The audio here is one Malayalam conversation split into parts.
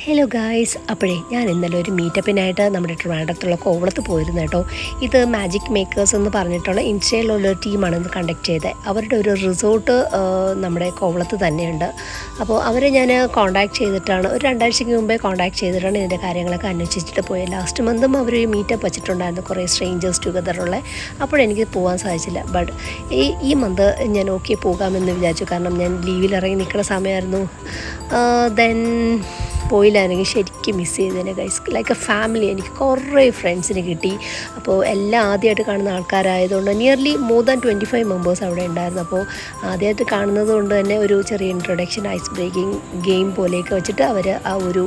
ഹലോ ഗായ്സ്, അപ്പോഴേ ഞാൻ ഇന്നലെ ഒരു മീറ്റപ്പിനായിട്ട് നമ്മുടെ ട്രിവാൻഡ്രത്തുള്ള കോവളത്ത് പോയിരുന്നു കേട്ടോ. ഇത് മാജിക് മേക്കേഴ്സ് എന്ന് പറഞ്ഞിട്ടുള്ള ഇൻസ്റ്റയിലുള്ള ഒരു ടീമാണ് ഇന്ന് കണ്ടക്ട് ചെയ്തത്. അവരുടെ ഒരു റിസോർട്ട് നമ്മുടെ കോവളത്ത് തന്നെയുണ്ട്. അപ്പോൾ അവരെ ഞാൻ കോൺടാക്ട് ചെയ്തിട്ടാണ്, ഒരു 2 ആഴ്ചയ്ക്ക് മുമ്പേ കോൺടാക്ട് ചെയ്തിട്ടാണ് ഇതിൻ്റെ കാര്യങ്ങളൊക്കെ അന്വേഷിച്ചിട്ട് പോയത്. ലാസ്റ്റ് മന്തും അവർ മീറ്റപ്പ് വെച്ചിട്ടുണ്ടായിരുന്നു, കുറേ സ്ട്രേഞ്ചേഴ്സ് ടുഗദറുള്ള. അപ്പോഴെനിക്ക് പോകാൻ സാധിച്ചില്ല. ബട്ട് ഈ മന്ത് ഞാൻ ഓക്കെ പോകാമെന്ന് വിചാരിച്ചു, കാരണം ഞാൻ ലീവിൽ ഇറങ്ങി നിൽക്കുന്ന സമയമായിരുന്നു. ദെൻ പോയില്ല. എനിക്ക് ശരിക്കും മിസ് ചെയ്തതിനെ ഗൈസ്, ലൈക്ക് എ ഫാമിലി. എനിക്ക് കുറേ ഫ്രണ്ട്സിന് കിട്ടി. അപ്പോൾ എല്ലാം ആദ്യമായിട്ട് കാണുന്ന ആൾക്കാരായതുകൊണ്ട് നിയർലി മോർ ദാൻ 25 മെമ്പേഴ്സ് അവിടെ ഉണ്ടായിരുന്നു. അപ്പോൾ ആദ്യമായിട്ട് കാണുന്നത് കൊണ്ട് തന്നെ ഒരു ചെറിയ ഇൻട്രൊഡക്ഷൻ, ഐസ് ബ്രേക്കിംഗ് ഗെയിം പോലെയൊക്കെ വെച്ചിട്ട് അവർ ആ ഒരു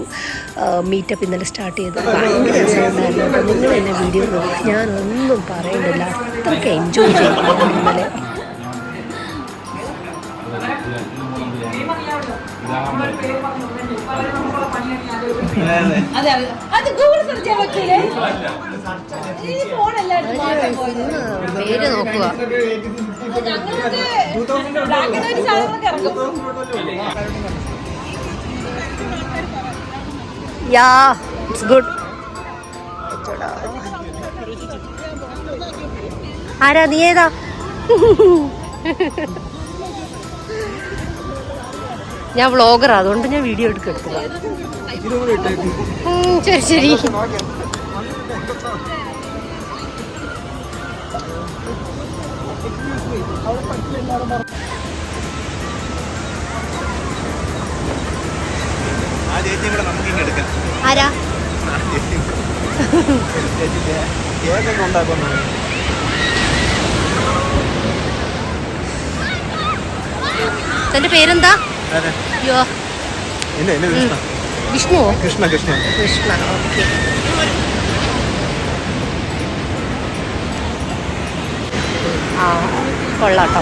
മീറ്റപ്പ് ഇന്നലെ സ്റ്റാർട്ട് ചെയ്തത്. ഭയങ്കര രസമുണ്ടായിരുന്നു. അപ്പോൾ നിങ്ങൾ എന്നെ വീഡിയോ നോക്കി, ഞാനൊന്നും പറയുന്നില്ല, അത്രയ്ക്ക് എൻജോയ് ചെയ്തു ഇന്നലെ. പേര് നോക്കുക. യാ, ഇറ്റ്സ് ഗുഡ്. ആരാ നീ? ഏതാ? ഞാൻ വ്ളോഗറാ, അതുകൊണ്ട് ഞാൻ വീഡിയോ എടുക്കത്തില്ല. ശരി ശരി. ആരാ? തന്റെ പേരെന്താ? അയ്യോ, വിഷ്ണു. കൃഷ്ണ. ഓക്കെ. ആ, കൊള്ളാട്ടോ.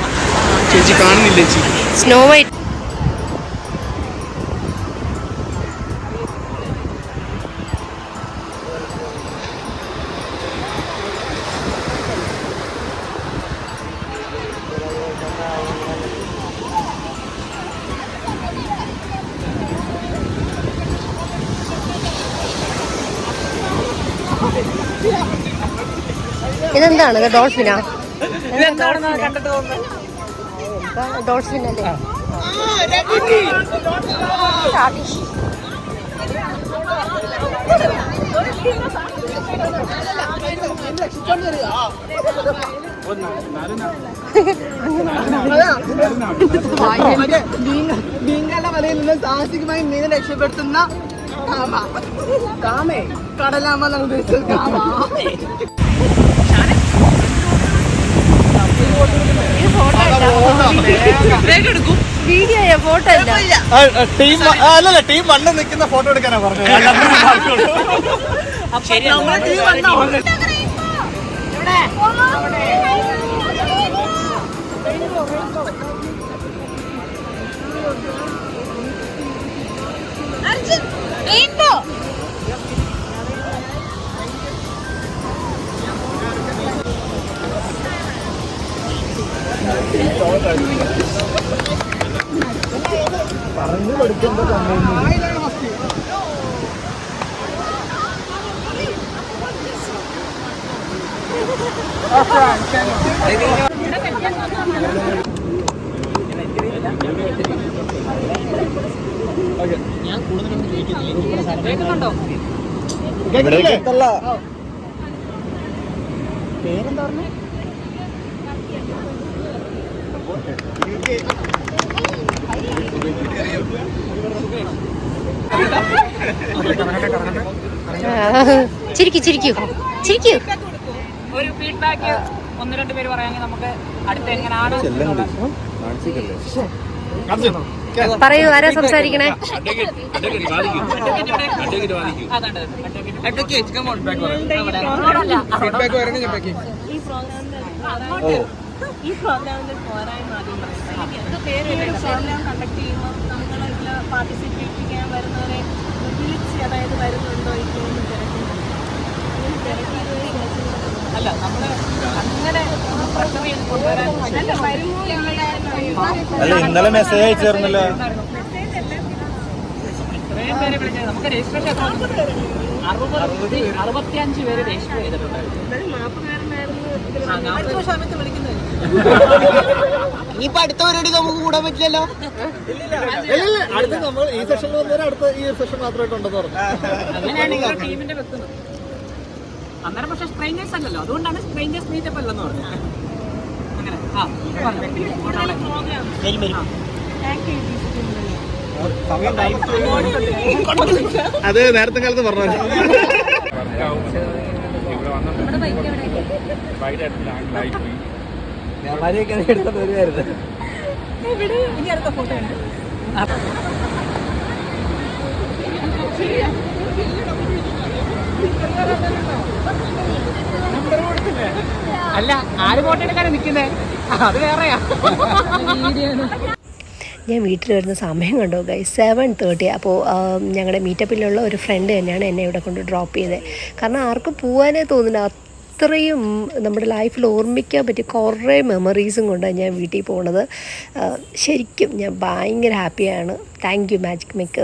ചേച്ചി കാണുന്നില്ല. Snow white. ഇതെന്താണ്? ഇത് ഡോൾഫിനാ? ഡോൾഫിൻ അല്ലേ? വലയിൽ നിന്ന് സാഹസികമായി മീനെ രക്ഷപ്പെടുത്തുന്ന കടലാമ വീഡിയോ ഫോട്ടോ അല്ല, ടീം വണ്ണ് നിൽക്കുന്ന ഫോട്ടോ എടുക്കാനാ പറഞ്ഞത്. പറഞ്ഞു കൊടുക്കേണ്ട ഞാൻ കൂടുതലൊന്നും കേൾക്കുന്നുണ്ടോ? പേരെന്താ പറഞ്ഞേ? ചിരിക്കൂ. ഒരു ഫീഡ്ബാക്ക് 1-2 പേര് പറയാമെങ്കിൽ നമുക്ക് അടുത്ത് എങ്ങനെയാണ് പറയൂ. ആരാ സംസാരിക്കണേ? ഈ പ്രോഗ്രാമിന്റെ പോരായ്മ ആദ്യം പ്രോഗ്രാം കണ്ടക്ട് ചെയ്യുമ്പോൾ നമ്മളെല്ലാം പാർട്ടിസിപ്പേറ്റ് ചെയ്യാൻ വരുന്നവരെ വിളിച്ച്, അതായത് വരുന്നുണ്ടോ ഇല്ലെന്ന് അല്ല, നമ്മള് അങ്ങനെ പ്രഷർ ചെയ്ത് കൊണ്ടുവരാൻ. ഇന്നലെ മെസ്സേജ് അയച്ചിരുന്നല്ലോ. പേരെ വിളിച്ചത്. നമുക്ക് രജിസ്ട്രേഷൻ 65 പേര് രജിസ്റ്റർ ചെയ്തിട്ടുണ്ടായിരുന്നു. ഇനിയിപ്പോ അടുത്ത പരിപാടി നമുക്ക് കൂടാൻ പറ്റില്ലല്ലോ. അടുത്ത നമ്മൾ ഈ സെഷനിൽ വന്നവരെ അടുത്ത ഈ സെഷൻ മാത്രമായിട്ടുണ്ടെന്ന് പറഞ്ഞു. അങ്ങനെയാണ് നിങ്ങളുടെ ടീമിന്റെ വെക്കുന്നത്. അന്നേരം പക്ഷെ സ്ട്രേഞ്ചേഴ്സ് അല്ലല്ലോ, അതുകൊണ്ടാണ് സ്ട്രേഞ്ചേഴ്സ് മീറ്റപ്പ് അല്ലെന്ന് പറഞ്ഞത്. അങ്ങനെ അത് നേരത്തെ കാലത്ത് പറഞ്ഞു. എടുത്തോണ്ട് വരുമായിരുന്നു. ഇനി അടുത്ത ഫോട്ടോ ഉണ്ട്. അല്ല, ആര് ഫോട്ടോ എടുക്കാനാണ് നിൽക്കുന്നേ? അത് വേറെയാ. ഞാൻ വീട്ടിൽ വരുന്ന സമയം കണ്ടോ ഗൈസ്, 7:30. അപ്പോൾ ഞങ്ങളുടെ മീറ്റപ്പിലുള്ള ഒരു ഫ്രണ്ട് തന്നെയാണ് എന്നെ ഇവിടെ കൊണ്ട് ഡ്രോപ്പ് ചെയ്തത്. കാരണം ആർക്കും പോകാനേ തോന്നില്ല, അത്രയും നമ്മുടെ ലൈഫിൽ ഓർമ്മിക്കാൻ പറ്റിയ കുറേ മെമ്മറീസും കൊണ്ടാണ് ഞാൻ വീട്ടിൽ പോകുന്നത്. ശരിക്കും ഞാൻ ഭയങ്കര ഹാപ്പിയാണ്. Thank you magic maker.